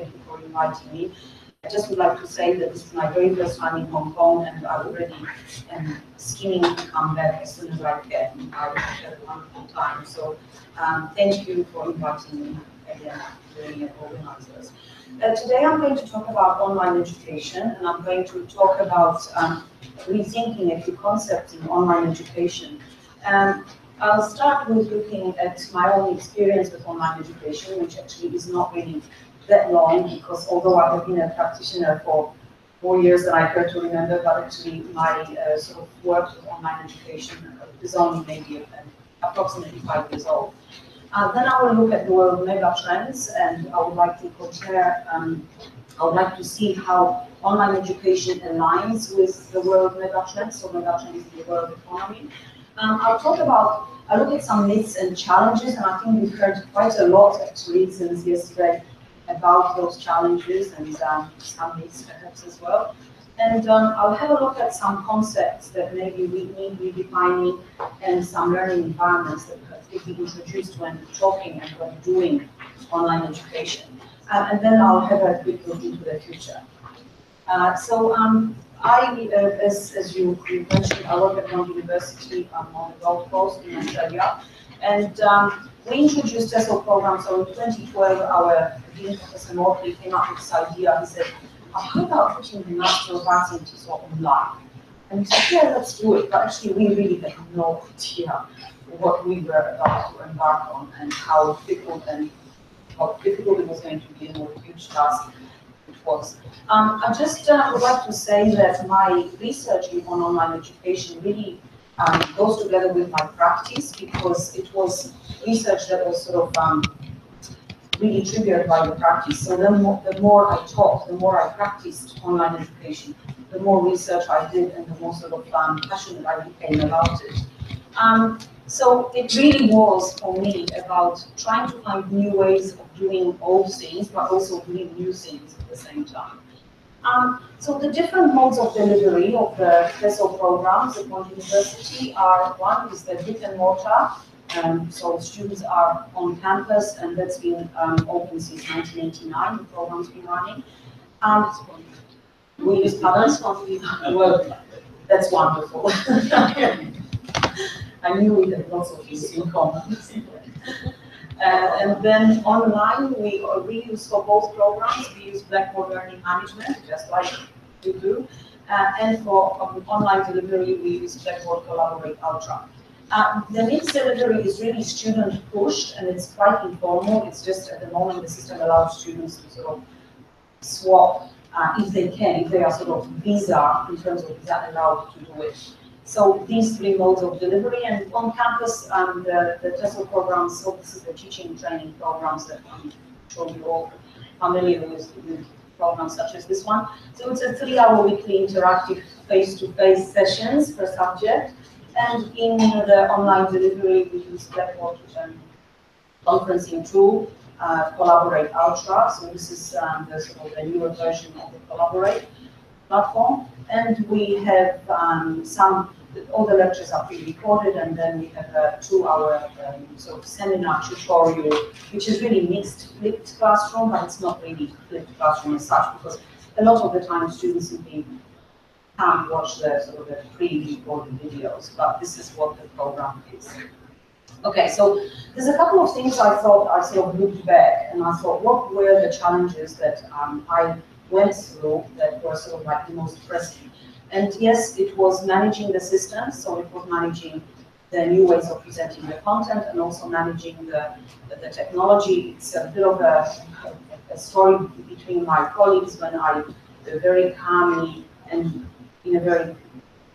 thank you for inviting me. I just would like to say that this is my very first time in Hong Kong, and I already am scheming to come back as soon as I can. I had a wonderful time. So thank you for inviting me again, the organizers. Today I'm going to talk about online education, and I'm going to talk about rethinking a few concepts in online education. I'll start with looking at my own experience with online education, which actually is not really that long, because although I have been a practitioner for more years than I care to remember, but actually my sort of work with online education is only maybe approximately 5 years old. Then I will look at the world mega trends, and I would like to compare, I would like to see how online education aligns with the world mega trends, so mega trends in the world economy. I'll look at some myths and challenges, and I think we've heard quite a lot actually since yesterday about those challenges and some myths perhaps as well. And I'll have a look at some concepts that maybe we need redefining, and some learning environments that have been introduced when talking and when doing online education. And then I'll have a quick look into the future. As you mentioned, I work at Hong Kong University on the Gold Coast in Australia, and we introduced TESOL program. So in 2012, our Dean Professor Mortley came up with this idea. He said, "How about putting the national writing TESOL online?" And we said, "Yeah, let's do it." But actually, we really had no idea what we were about to embark on, and how difficult it was going to be, and what a huge task it was. I just would like to say that my research on online education really goes together with my practice, because it was research that was sort of really triggered by the practice. So the more I taught, the more I practiced online education, the more research I did, and the more sort of passionate I became about it. So it really was, for me, about trying to find new ways of doing old things, but also doing new things at the same time. So the different modes of delivery of the TESOL programs at Hong Kong University are: one is the brick and mortar, so students are on campus, and that's been open since 1989, the program's been running. We use others. Well, that's wonderful. I knew we had lots of things in common. And then online, we use for both programs, we use Blackboard Learning Management, just like you do. And for online delivery, we use Blackboard Collaborate Ultra. The mixed delivery is really student pushed, and it's quite informal. It's just at the moment the system allows students to sort of swap if they can, if they are sort of visa, in terms of visa allowed to do it. So these three modes of delivery, and on campus, the TESOL programs, so this is the teaching training programs that I'm sure you're all familiar with programs such as this one. So it's a 3-hour weekly interactive face-to-face sessions per subject. And in the online delivery, we use Blackboard conferencing tool, Collaborate Ultra. So this is the sort of the newer version of the Collaborate platform. And we have all the lectures are pre-recorded, and then we have a 2-hour sort of seminar tutorial, which is really mixed flipped classroom, but it's not really flipped classroom as such, because a lot of the time students simply can't watch the sort of the pre-recorded videos, but this is what the program is. Okay, so there's a couple of things I thought I sort of looked back, and I thought, what were the challenges that I went through that were sort of like the most pressing? And yes, it was managing the system, so it was managing the new ways of presenting the content, and also managing the technology. It's a bit of a story between my colleagues when I very calmly and in a very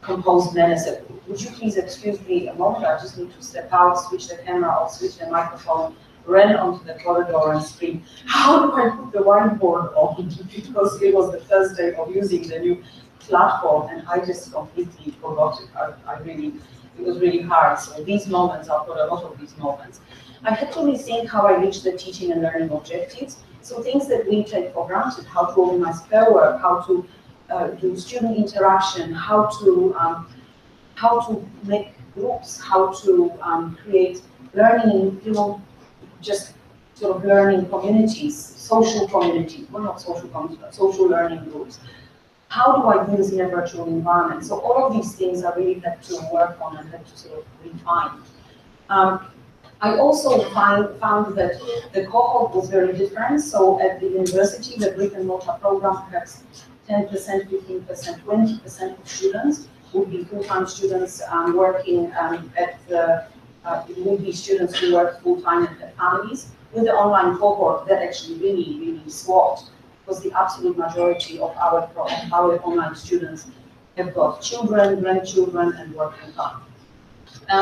composed manner said, "Would you please excuse me a moment? I just need to step out, switch the camera off, switch the microphone," ran onto the corridor and screamed, "How do I put the whiteboard on?" Because it was the first day of using the new platform, and I just completely forgot it. It was really hard. So these moments, I've got a lot of these moments. I had to rethink how I reach the teaching and learning objectives. So things that we take for granted: how to organize pair work, how to do student interaction, how to make groups, how to create learning, just sort of learning communities. social community, well not social community, but social learning groups. How do I do this in a virtual environment? So all of these things I really had to work on and had to sort of refine. I also found that the cohort was very different. So at the university, the brick and mortar program, perhaps 10%, 15%, 20% of students would be full-time students working at the, it would be students who work full-time at their families. With the online cohort, that actually really swapped, because the absolute majority of our online students have got children, grandchildren, and working time.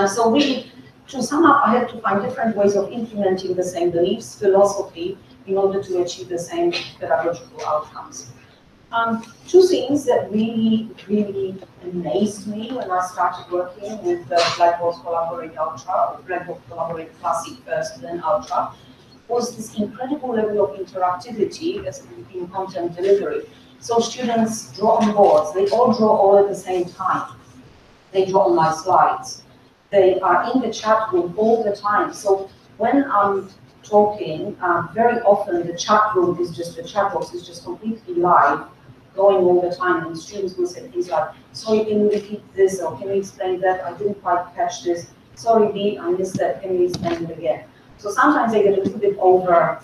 So really, to sum up, I had to find different ways of implementing the same beliefs, philosophy, in order to achieve the same pedagogical outcomes. Two things that really amazed me when I started working with Blackboard Collaborate Ultra, or Blackboard Collaborate Classic first, then Ultra, was this incredible level of interactivity as in content delivery. So students draw on boards, they all draw all at the same time. They draw on my slides. They are in the chat room all the time. So when I'm talking, very often the chat room is just, the chat box is just completely live, going all the time, and students will say things like, sorry, can you repeat this, or can you explain that, I didn't quite catch this, sorry B, I missed that, can you explain it again? So sometimes they get a little bit over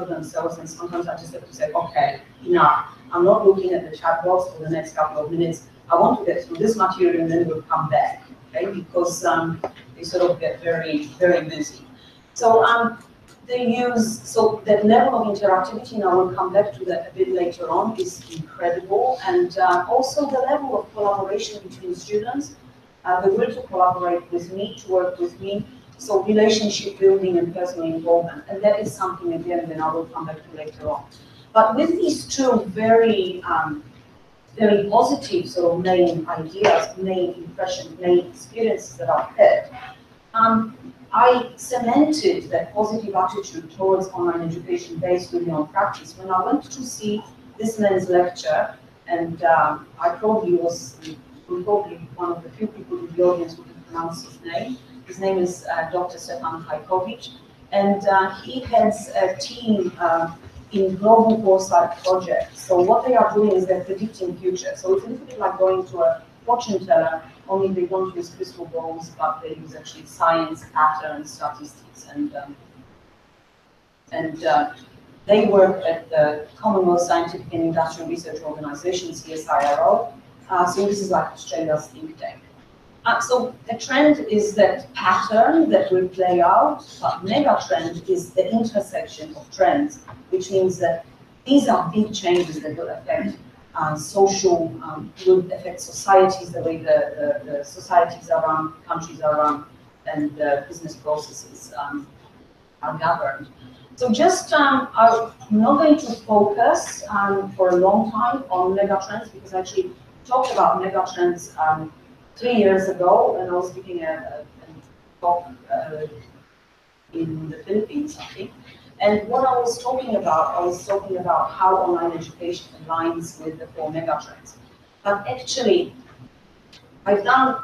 themselves, and sometimes I just have to say, okay, enough. I'm not looking at the chat box for the next couple of minutes. I want to get through this material and then we'll come back, okay? Because they sort of get very busy. So they use, so that level of interactivity, and I will come back to that a bit later on, is incredible. And also the level of collaboration between students, the will to collaborate with me, to work with me, so relationship building and personal involvement. And that is something, again, that I will come back to later on. But with these two very positive sort of main ideas, main impressions, main experiences that I've had, I cemented that positive attitude towards online education based really on practice when I went to see this man's lecture, and I probably was probably one of the few people in the audience who could pronounce his name. His name is Dr. Stefan Hajkovic, and he has a team in global foresight projects. So what they are doing is they're predicting future. So it's a little bit like going to a fortune teller, only they don't use crystal balls, but they use actually science, patterns, statistics, and they work at the Commonwealth Scientific and Industrial Research Organization, CSIRO. So this is like Australia's think tank. So the trend is that pattern that will play out, but mega trend is the intersection of trends, which means that these are big changes that will affect social, will affect societies, the way the societies are run, countries are run, and business processes are governed. So just, I'm not going to focus for a long time on mega trends, because I actually talked about mega trends 3 years ago, when I was giving a talk in the Philippines, I think. And what I was talking about how online education aligns with the 4 megatrends. But actually, I've done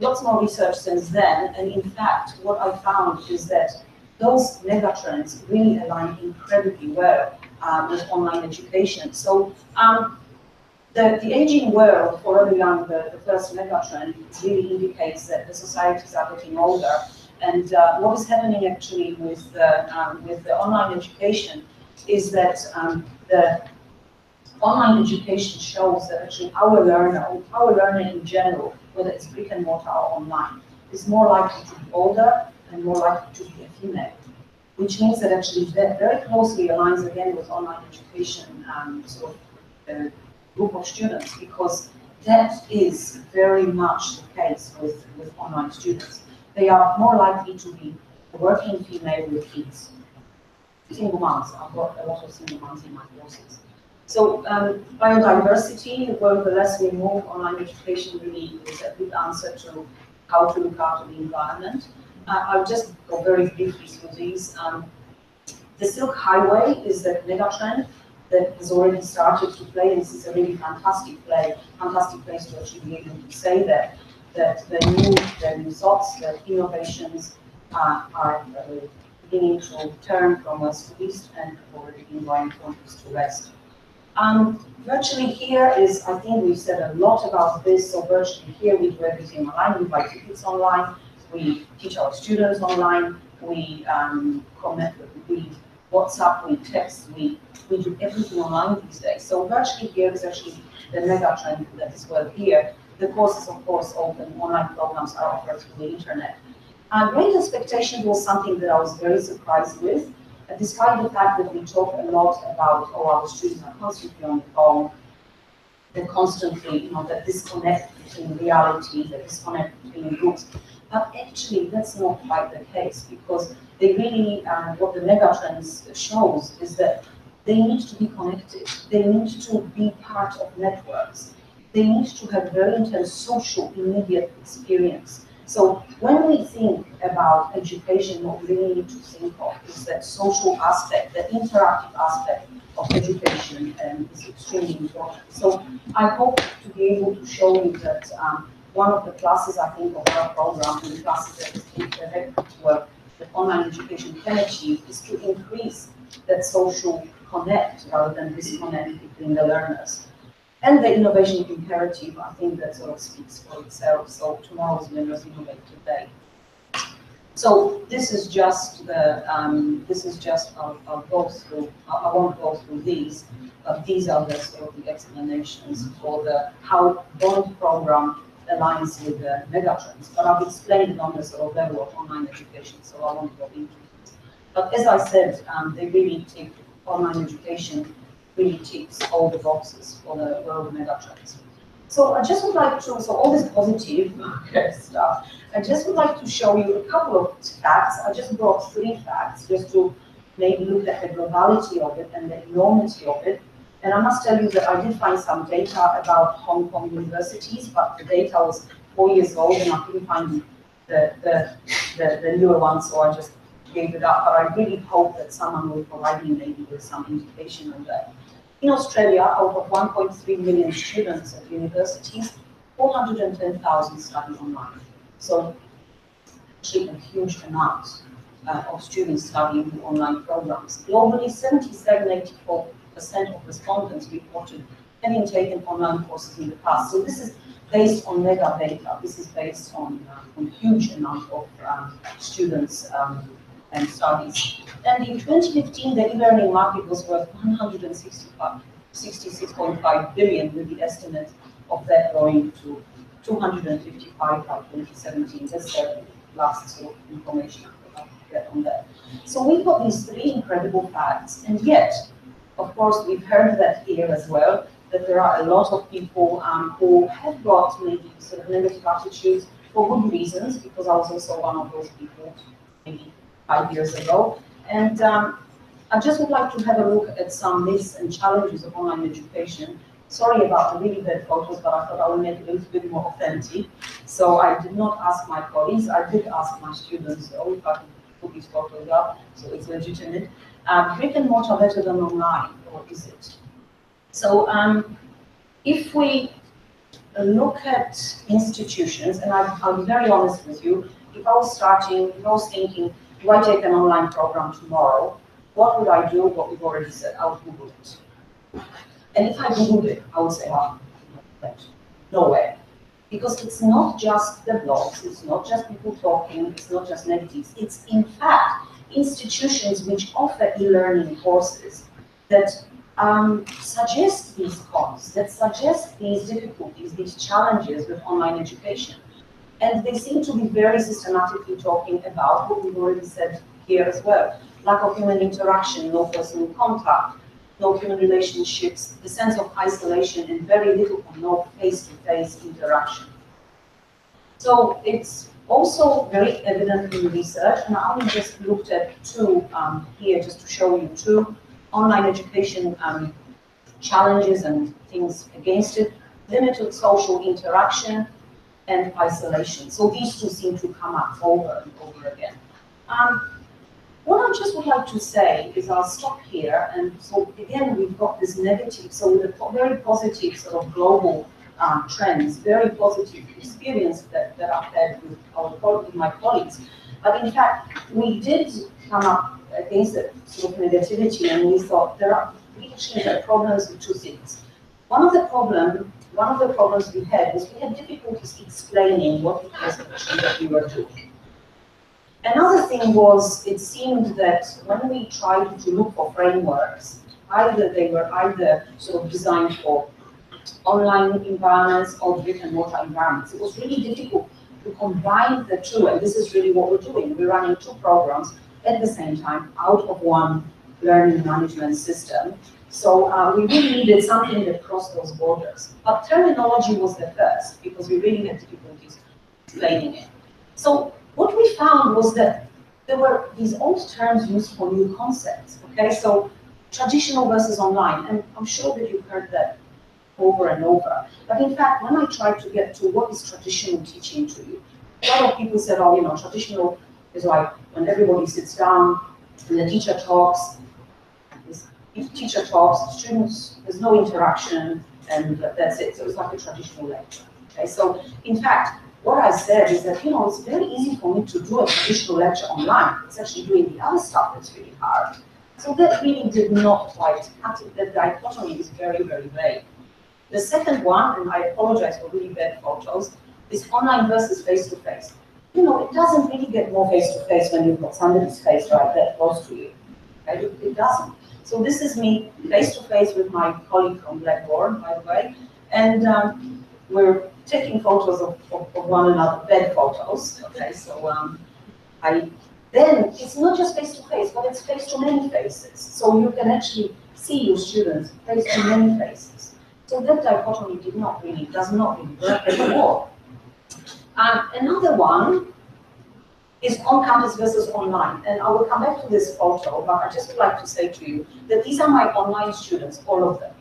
lots more research since then, and in fact, what I found is that those megatrends really align incredibly well with online education. So the aging world, for everyone, the first megatrend really indicates that the societies are getting older. And what is happening actually with the online education is that the online education shows that actually our learner in general, whether it's brick and mortar or online, is more likely to be older and more likely to be a female, which means that actually that very closely aligns again with online education sort of group of students, because that is very much the case with online students. They are more likely to be a working female with kids. Single moms, I've got a lot of single moms in my courses. So biodiversity, well, the less we move, online education really is a good answer to how to look after the environment. I'll just go very briefly through these. The Silk Highway is that megatrend that has already started to play, and this is a really fantastic place to actually be able to say that the new thoughts, that innovations are beginning to turn from west to east and already been going from east to west. Virtually here is, I think we've said a lot about this, so virtually here we do everything online, we buy tickets online, we teach our students online, we comment, we WhatsApp, we text, we do everything online these days. So virtually here is actually the mega trend that is well here. The courses, of course, open, online programs are offered through the internet. Great Expectations was something that I was very surprised with. Despite the fact that we talk a lot about, oh, our students are constantly on the phone, they're constantly, that disconnect between reality, the disconnect between groups. But actually, that's not quite the case, because they really, what the megatrends shows is that they need to be connected. They need to be part of networks. They need to have very intense social, immediate experience. So when we think about education, what we really need to think of is that social aspect, that interactive aspect of education is extremely important. So I hope to be able to show you that one of the classes, I think, of our program, and the classes that is directed to work that online education can achieve, is to increase that social connect rather than disconnect between the learners. And the innovation imperative, I think that sort of speaks for itself. So tomorrow's learners innovate today. So this is just the, I'll go through, I won't go through these, but these are the sort of the explanations for the how BOND program aligns with the megatrends. But I've explained it on the sort of level of online education, so I won't go into it. But as I said, they really take online education really ticks all the boxes for the world megatrends. So I just would like to, so all this positive stuff, I just would like to show you a couple of facts. I just brought 3 facts just to maybe look at the globality of it and the enormity of it. And I must tell you that I did find some data about Hong Kong universities, but the data was 4 years old and I couldn't find the newer one, so I just gave it up. But I really hope that someone will provide me maybe with some indication on that. In Australia, out of 1.3 million students at universities, 410,000 study online. So actually a huge amount of students studying the online programs. Globally, 77–84% of respondents reported having taken online courses in the past. So this is based on mega data. This is based on huge amount of students and studies. And in 2015, the e-learning market was worth 166.5 billion, with the estimate of that growing to 255 by 2017. That's the last sort of information I get on that. So we've got these 3 incredible facts, and yet, of course, we've heard that here as well, that there are a lot of people who have got maybe sort of negative attitudes for good reasons, because I was also one of those people maybe 5 years ago. And I just would like to have a look at some myths and challenges of online education. Sorry about the really bad photos, but I thought I would make it a little bit more authentic. So I did not ask my colleagues, I did ask my students, though, if I could put these photos up, so it's legitimate. Brick and mortar better than online, or is it? So if we look at institutions, and I'll be very honest with you, if I was thinking, do I take an online program tomorrow? What would I do? What we've already said, I would Google it. And if I Googled it, I would say, no way. Because it's not just the blogs, it's not just people talking, it's not just negatives. It's in fact institutions which offer e-learning courses that suggest these cons, that suggest these difficulties, these challenges with online education. And they seem to be very systematically talking about what we've already said here as well. Lack of human interaction, no personal contact, no human relationships, the sense of isolation, and very little or no face-to-face interaction. So it's also very evident in research, and I only just looked at 2 here just to show you 2 online education challenges and things against it: limited social interaction and isolation. So these 2 seem to come up over and over again. What I just would like to say is I'll stop here, and so again we've got this negative, so the very positive sort of global trends, very positive experience that I've had with my colleagues. But in fact, we did come up against that sort of negativity, and we thought we actually had problems with two things. One of the problems we had was we had difficulties explaining what it was actually that we were doing. Another thing was, it seemed that when we tried to look for frameworks, they were either sort of designed for online environments or brick-and-mortar environments. It was really difficult to combine the two, and this is really what we're doing. We're running two programs at the same time out of one learning management system. So we really needed something that crossed those borders. But terminology was the first, because we really had difficulties explaining it. So what we found was that there were these old terms used for new concepts, okay? So traditional versus online, and I'm sure that you've heard that over and over. But in fact, when I tried to get to what is traditional teaching to you, a lot of people said, oh, you know, traditional is like when everybody sits down and the teacher talks. If the teacher talks, students, there's no interaction, and that's it. So it's like a traditional lecture. Okay, so in fact, what I said is that, you know, it's very easy for me to do a traditional lecture online. It's actually doing the other stuff that's really hard. So that really did not quite cut it. The dichotomy is very, very vague. The second one, and I apologize for really bad photos, is online versus face-to-face. You know, it doesn't really get more face-to-face when you've got somebody's face right that close to you. Okay? It doesn't. So this is me face-to-face with my colleague from Blackboard, by the way, and we're taking photos of one another, bed photos. Okay, so then it's not just face-to-face, but it's face to many faces. So you can actually see your students face to many faces. So that dichotomy does not really work anymore. Another one is on-campus versus online. And I will come back to this photo, but I just would like to say to you that these are my online students, all of them.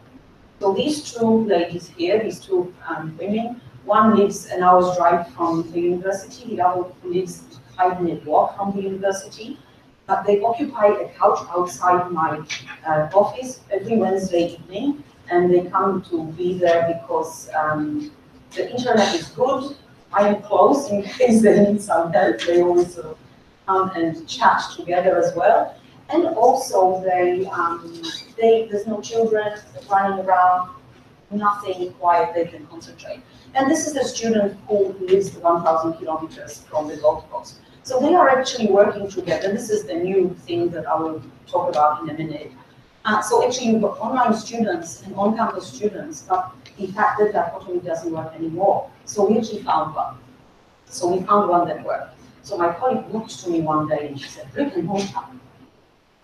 So these two ladies here, these two women, one lives an hour's drive from the university, the other lives a 5-minute walk from the university. But they occupy a couch outside my office every Wednesday evening, and they come to be there because the internet is good. I am close in case they need some help. They always sort of come and chat together as well. And also, there's no children running around, nothing quiet, they can concentrate. And this is a student who lives 1,000 kilometers from the Gold Coast. So they are actually working together. This is the new thing that I will talk about in a minute. So actually, you've got online students and on-campus students, but in fact, that dichotomy doesn't work anymore. So we actually found one. So we found one that worked. So my colleague looked to me one day and she said, brick and mortar.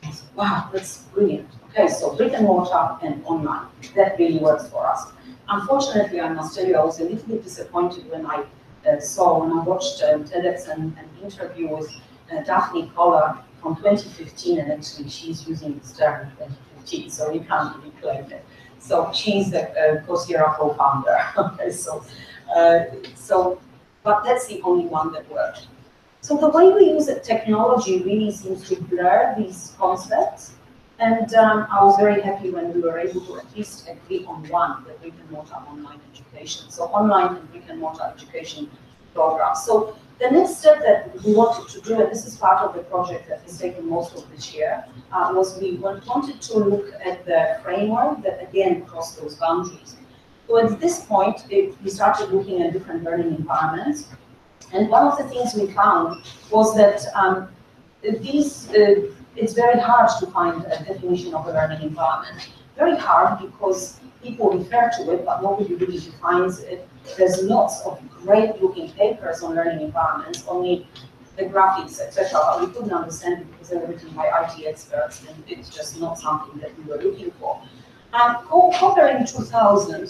I said, wow, that's brilliant. Okay, so brick and mortar and online. That really works for us. Unfortunately, I must tell you, I was a little bit disappointed when I watched TEDx and an interview with Daphne Koller from 2015, and actually she's using this term in 2015, so you can't really claim it. So she's the Coursera co-founder. Okay, but that's the only one that worked. So the way we use technology really seems to blur these concepts. And I was very happy when we were able to at least agree on one, the brick and mortar online education. So online and brick and mortar education programs. So the next step that we wanted to do, and this is part of the project that has taken most of this year, was we wanted to look at the framework that again crossed those boundaries. So at this point, we started looking at different learning environments. And one of the things we found was that it's very hard to find a definition of a learning environment. Very hard because people refer to it, but nobody really defines it. There's lots of great looking papers on learning environments, only the graphics, etc. But we couldn't understand it because they were written by IT experts, and it's just not something that we were looking for. Copper in 2000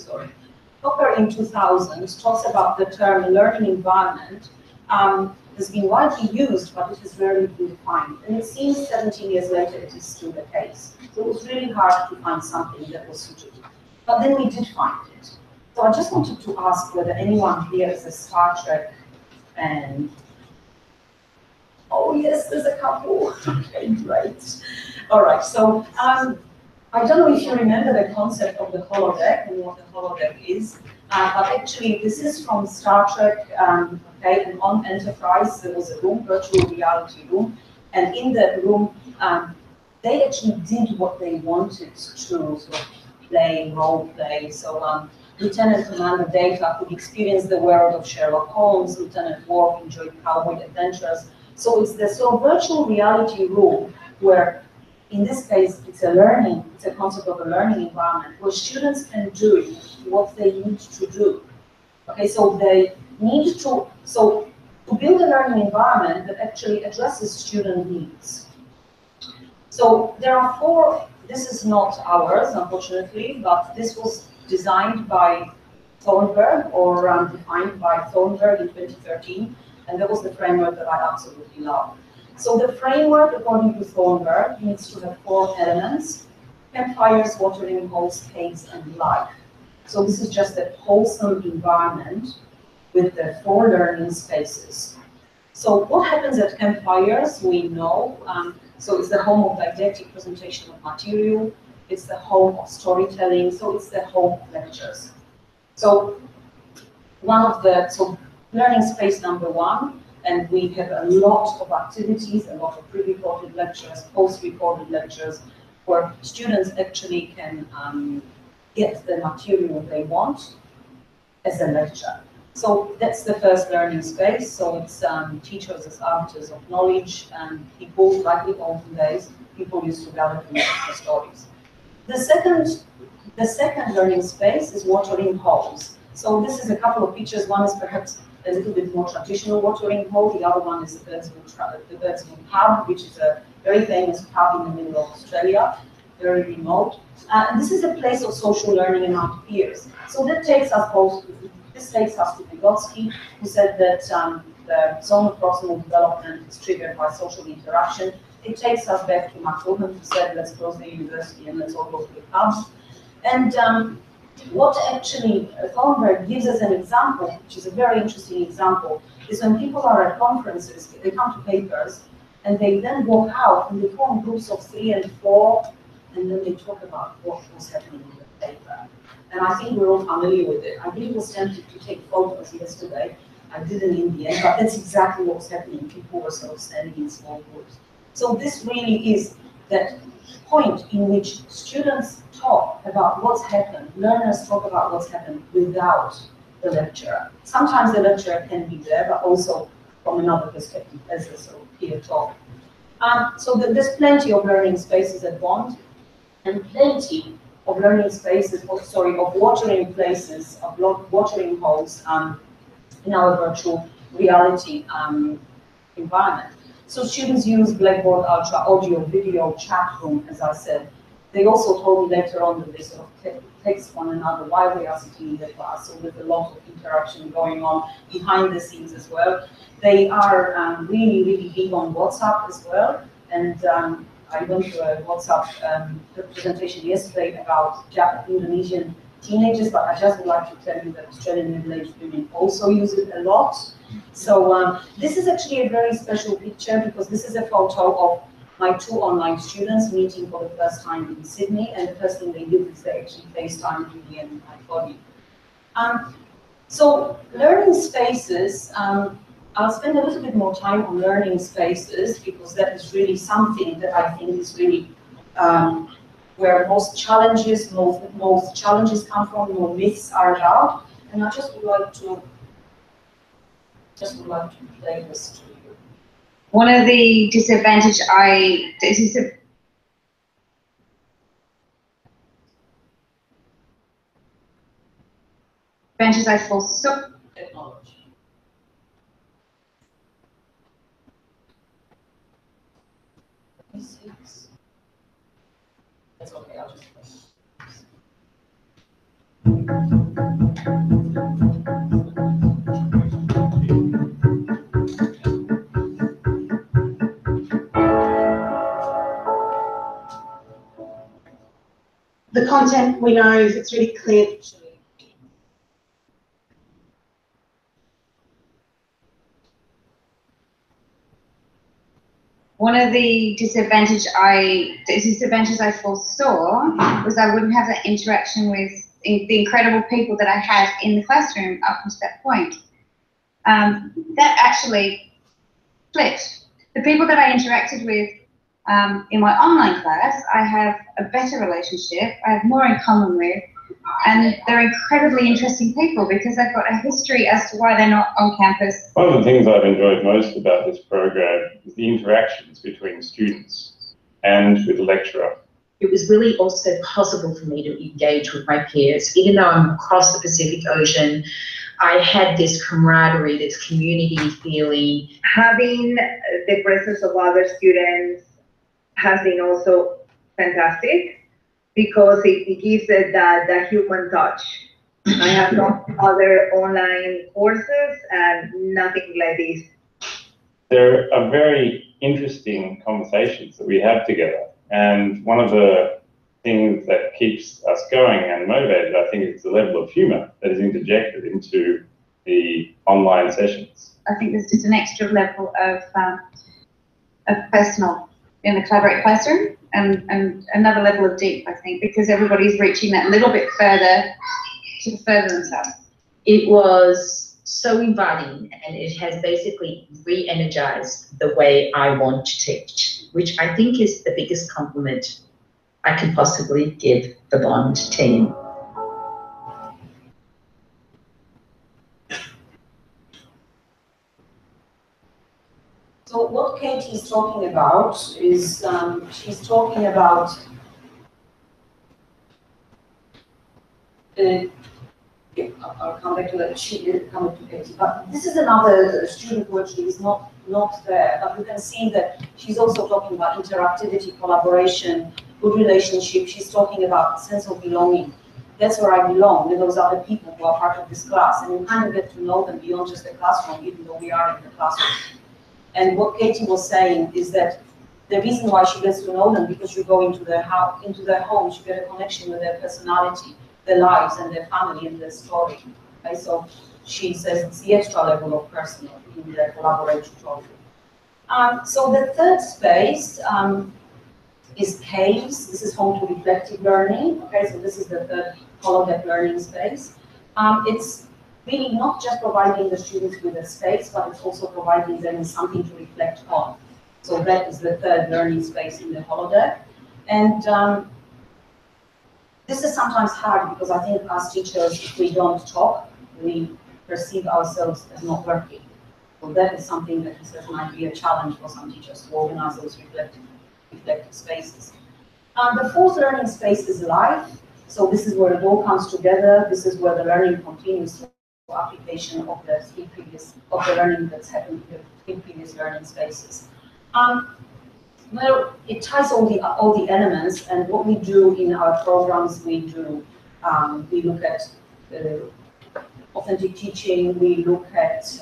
talks about the term learning environment. Has been widely used, but it has rarely been defined. And it seems 17 years later it is still the case. So it was really hard to find something that was suitable. But then we did find it. So I just wanted to ask whether anyone here is a Star Trek fan. Oh yes, there's a couple. Okay, great. All right, so I don't know if you remember the concept of the holodeck and what the holodeck is, but actually this is from Star Trek. Okay, and on Enterprise there was a room, virtual reality room, and in that room they actually did what they wanted to sort of play, role play. So Lieutenant Commander Data could experience the world of Sherlock Holmes, Lieutenant Worf enjoyed cowboy adventures. So it's the sort of virtual reality room where, in this case, it's a concept of a learning environment where students can do what they need to do. Okay, so they need to build a learning environment that actually addresses student needs. So there are four, this is not ours, unfortunately, but this was designed by Thornberg, or defined by Thornberg in 2013, and that was the framework that I absolutely love. So the framework, according to Thornberg, needs to have four elements: campfires, watering holes, caves, and life. So this is just a wholesome environment with the four learning spaces. So what happens at campfires, we know. So it's the home of didactic presentation of material, it's the home of storytelling, so it's the home of lectures. So learning space number one, and we have a lot of activities, a lot of pre-recorded lectures, post-recorded lectures, where students actually can get the material they want as a lecture. So that's the first learning space. So it's teachers as arbiters of knowledge, and people, like in olden days, people used to gather to listen to stories. The second learning space is watering holes. So this is a couple of pictures. One is perhaps a little bit more traditional watering hole. The other one is the Birdswood pub, which is a very famous pub in the middle of Australia, very remote. And this is a place of social learning among peers. So that takes us both. This takes us to Vygotsky, who said that the zone of proximal development is triggered by social interaction. It takes us back to McLuhan, who said, let's close the university and let's all go to the pubs. And what actually Thornberg gives as an example, which is a very interesting example, is when people are at conferences, they come to papers, and they then walk out and they form groups of 3 and 4, and then they talk about what was happening in the paper. And I think we're all familiar with it. I really was tempted to take photos yesterday. I didn't in the end, but that's exactly what was happening. People were sort of standing in small groups. So this really is that point in which students talk about what's happened, learners talk about what's happened without the lecturer. Sometimes the lecturer can be there, but also from another perspective, as a sort of peer talk. So there's plenty of learning spaces at Bond, and plenty of learning spaces, of watering places, of watering holes in our virtual reality environment. So students use Blackboard Ultra audio, video, chat room, as I said. They also told me later on that they sort of text one another while they are sitting in the class, so there's a lot of interaction going on behind the scenes as well. They are really, really big on WhatsApp as well, and I went to a WhatsApp presentation yesterday about Indonesian teenagers, but I just would like to tell you that Australian middle-aged women also use it a lot. So this is actually a very special picture because this is a photo of my 2 online students meeting for the first time in Sydney, and the first thing they did is they actually FaceTimed me and my body. So learning spaces, I'll spend a little bit more time on learning spaces because that is really something that I think is really where most challenges come from, more myths are about, and I just would like to play this to you. One of the disadvantages I foresaw. Technology. That's okay, I'll just play. The content we know is it's really clear. one of the disadvantages I foresaw was I wouldn't have that interaction with the incredible people that I had in the classroom up until that point. That actually flipped. The people that I interacted with in my online class, I have a better relationship, I have more in common with, and they're incredibly interesting people because they've got a history as to why they're not on campus. One of the things I've enjoyed most about this program is the interactions between students and with the lecturer. It was really also possible for me to engage with my peers. Even though I'm across the Pacific Ocean, I had this camaraderie, this community feeling. Having the presence of other students has been also fantastic because it gives it that human touch. I have done other online courses and nothing like this. There are very interesting conversations that we have together, and one of the things that keeps us going and motivated, I think, is the level of humour that is interjected into the online sessions. I think there's just an extra level of personal in the collaborate classroom and another level of deep, I think, because everybody's reaching that little bit further to further themselves. It was so inviting, and it has basically re-energized the way I want to teach, which I think is the biggest compliment I can possibly give the Bond team. So what Katie is talking about is she's talking about I'll come back to that. She did come to Katie, but this is another student who actually is not there. But you can see that she's also talking about interactivity, collaboration, good relationship. She's talking about sense of belonging. That's where I belong, with those other people who are part of this class, and you kind of get to know them beyond just the classroom, even though we are in the classroom. And what Katie was saying is that the reason why she gets to know them, because you go into their house, into their homes, you get a connection with their personality, their lives, and their family and their story. Okay, so she says it's the extra level of personal in the collaboratory. So the third space is caves. This is home to reflective learning. Okay, so this is the third holodeck learning space. It's really not just providing the students with a space, but it's also providing them something to reflect on. So that is the third learning space in the holodeck. And this is sometimes hard because I think as teachers, if we don't talk, we perceive ourselves as not working. So that is something that might be a challenge for some teachers to organize those reflective spaces. The fourth learning space is life. So this is where it all comes together. This is where the learning continues through application of the learning that's happened in the three previous learning spaces. Well, it ties all the elements, and what we do in our programs, we look at authentic teaching, we look at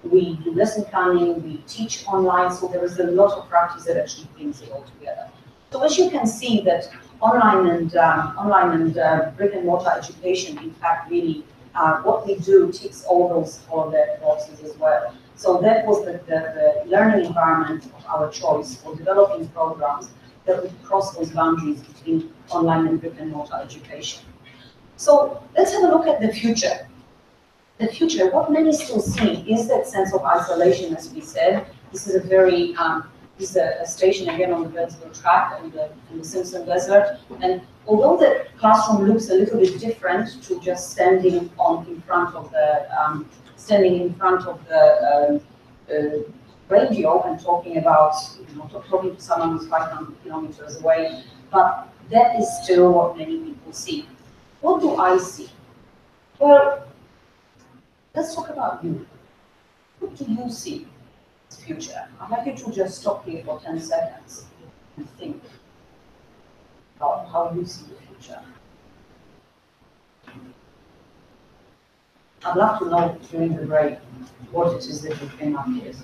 we do lesson planning, we teach online, so there is a lot of practice that actually brings it all together. So as you can see that online and brick and mortar education, in fact, really what we do ticks all those boxes as well. So that was the learning environment of our choice for developing programs that would cross those boundaries between online and brick and mortar education. So let's have a look at the future. The future, what many still see is that sense of isolation, as we said. This is a very, this is a station again on the vertical track in the Simpson Desert. And although the classroom looks a little bit different to just standing in front of the radio and talking about, talking to someone who's 500 kilometers away, but that is still what many people see. What do I see? Well, let's talk about you. What do you see in the future? I'd like you to just stop here for 10 seconds and think about how you see the future. I'd love to know during the break what it is that you came up with.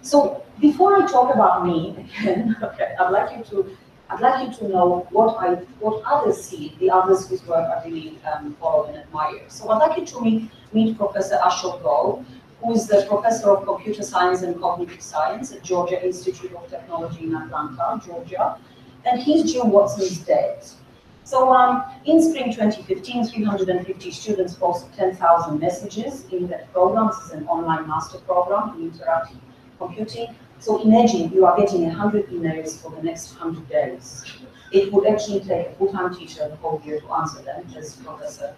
So before I talk about me again, okay, I'd like you to know what others see, the others whose work I really follow and admire. So I'd like you to meet Professor Ashok Goel, who is the professor of computer science and cognitive science at Georgia Institute of Technology in Atlanta, Georgia. And he's Jill Watson's dad. So in spring 2015, 350 students posted 10,000 messages in that program. This is an online master program in interactive computing. So imagine you are getting 100 emails for the next 100 days. It would actually take a full-time teacher the whole year to answer them, as Professor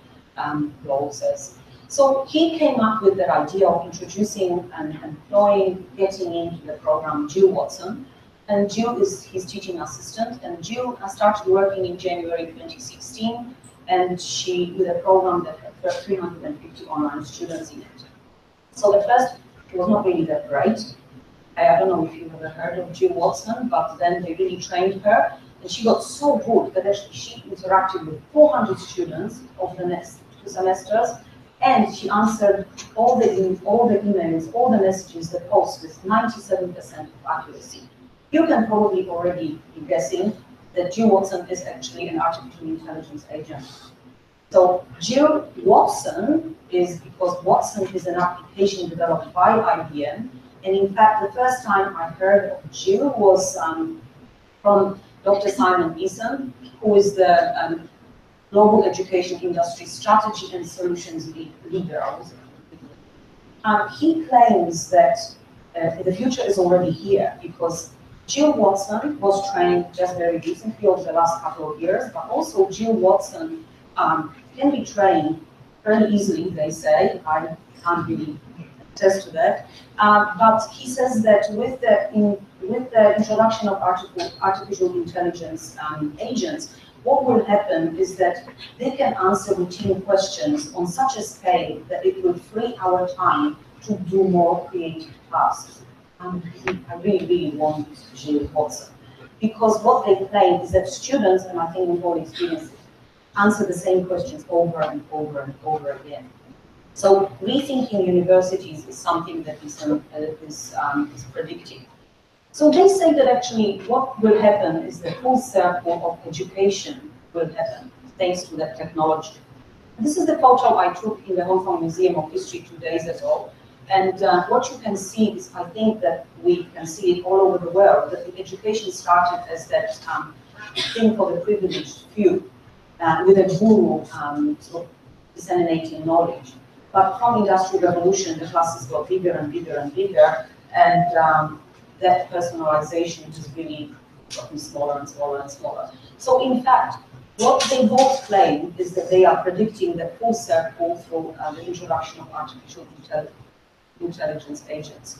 Lowell says. So he came up with the idea of introducing and employing, getting into the program Jill Watson. And Jill is his teaching assistant, and Jill started working in January 2016, and she with a program that had 350 online students in it. So the first, it was not really that great. I don't know if you've ever heard of Jill Watson, but then they really trained her, and she got so good that actually she interacted with 400 students over the next 2 semesters, and she answered all the emails, all the messages, the posts with 97% of accuracy. You can probably already be guessing that Jill Watson is actually an artificial intelligence agent. So Jill Watson is because Watson is an application developed by IBM. And in fact, the first time I heard of Jill was from Dr. Simon Eason, who is the Global Education Industry Strategy and Solutions Leader. He claims that the future is already here because Jill Watson was trained just very recently over the last couple of years, but also Jill Watson can be trained very easily, they say. I can't really attest to that. But he says that with the introduction of artificial intelligence agents, what will happen is that they can answer routine questions on such a scale that it will free our time to do more creative tasks. I really, really want Jill Watson. Because what they claim is that students, and I think we've all experienced it, answer the same questions over and over and over again. So rethinking universities is something that is predicting. So they say that actually what will happen is the full circle of education will happen thanks to that technology. And this is the photo I took in the Hong Kong Museum of History 2 days ago. And what you can see is, I think that we can see it all over the world, that the education started as that thing for the privileged few, with a guru sort of disseminating knowledge. But from Industrial Revolution, the classes got bigger and bigger and bigger, and that personalization has really gotten smaller and smaller and smaller. So in fact, what they both claim is that they are predicting the full circle through the introduction of artificial intelligence agents.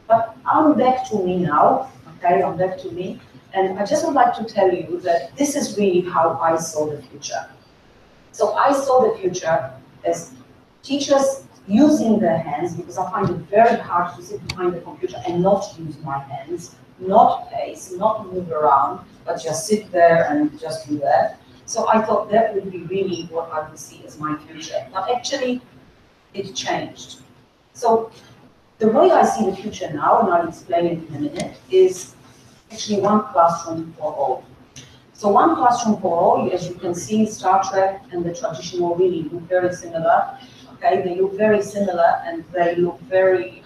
But I'm back to me now, okay, I'm back to me, and I just would like to tell you that this is really how I saw the future. So I saw the future as teachers using their hands, because I find it very hard to sit behind the computer and not use my hands, not pace, not move around, but just sit there and just do that. So I thought that would be really what I would see as my future. But actually, it changed. So the way I see the future now, and I'll explain it in a minute, is actually one classroom for all. So one classroom for all, as you can see, Star Trek and the traditional really look very similar. Okay, they look very similar and they look very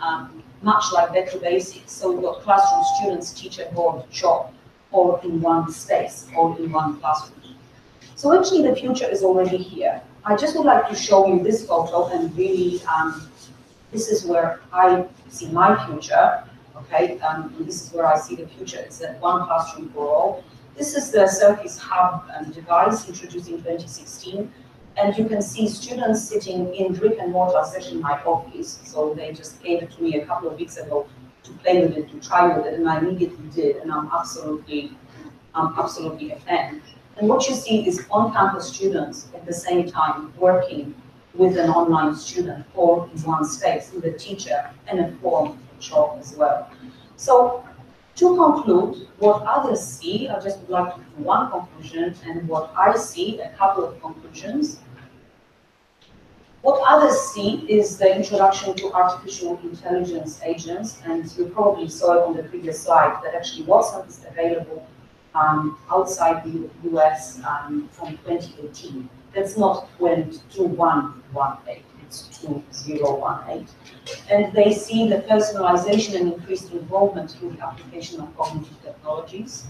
much like Back to Basics. So we've got classroom, students, teacher, board, shop, all in one space, all in one classroom. So actually the future is already here. I just would like to show you this photo and really this is where I see my future, okay? And this is where I see the future. It's that one classroom for all. This is the Surface Hub device introduced in 2016. And you can see students sitting in brick and mortar session in my office. So they just gave it to me a couple of weeks ago to play with it, to try with it, and I immediately did. And I'm absolutely a fan. And what you see is on-campus students at the same time working with an online student, all in one space, with a teacher and a form shop as well. So to conclude, what others see, I just would like to do one conclusion, and what I see, a couple of conclusions. What others see is the introduction to artificial intelligence agents, and you probably saw it on the previous slide, that actually Watson is available outside the US from 2018. That's not 2018, 2018. And they see the personalization and increased involvement through the application of cognitive technologies.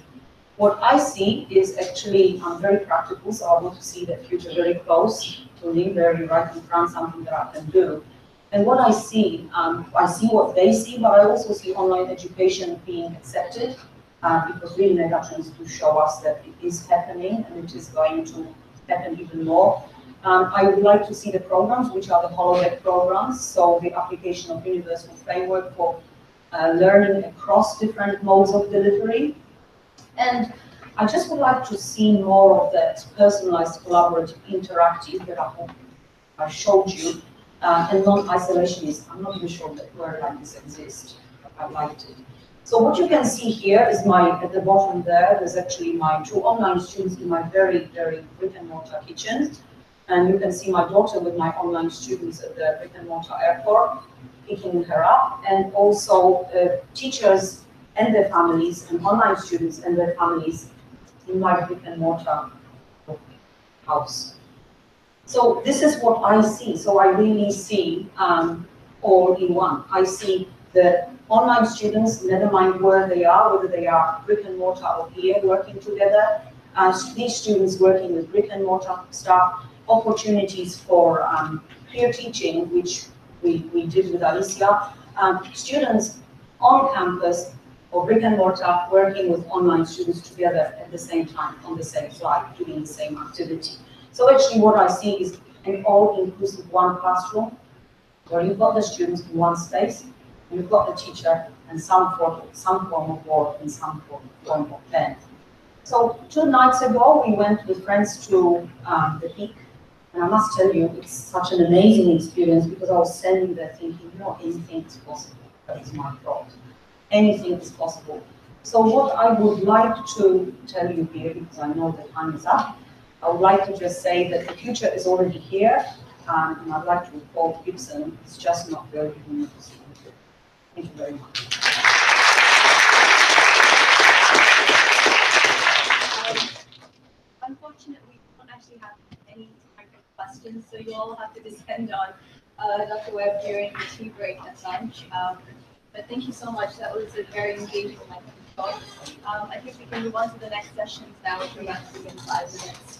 What I see is actually very practical, so I want to see the future very close to me, very right in front, something that I can do. And what I see what they see, but I also see online education being accepted, because really megatrends do show us that it is happening and it is going to happen even more. I would like to see the programs, which are the holodeck programs, so the application of universal framework for learning across different modes of delivery. And I just would like to see more of that personalized, collaborative, interactive that I hope I showed you, and non-isolationist. I'm not even sure that word like this exists, but I liked it. So what you can see here is at the bottom there's actually my 2 online students in my very, very brick and mortar kitchen. And you can see my daughter with my online students at the brick and mortar airport, picking her up, and also teachers and their families, and online students and their families in my brick and mortar house. So this is what I see. So I really see all in one. I see the online students, never mind where they are, whether they are brick and mortar or here working together, these students working with brick and mortar staff, opportunities for peer teaching, which we did with Alicia, students on campus or brick and mortar working with online students together at the same time, on the same slide, doing the same activity. So actually what I see is an all-inclusive one classroom, where you've got the students in one space, and you've got the teacher and some form of board and some form of pen. So 2 nights ago, we went with friends to the Peak, and I must tell you, it's such an amazing experience, because I was standing there thinking, you know, anything is possible. That is my thought. Anything is possible. So what I would like to tell you here, because I know the time is up, I would like to just say that the future is already here, and I'd like to quote Gibson, it's just not very good. Thank you very much. Unfortunately, we don't actually have any time for questions, so you all have to depend on Dr. Webb during the tea break at lunch. But thank you so much. That was a very engaging talk. I think we can move on to the next sessions now, which we're going to do in 5 minutes.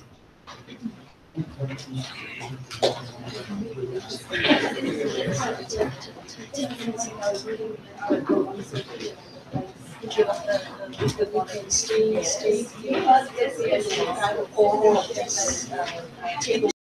Yes.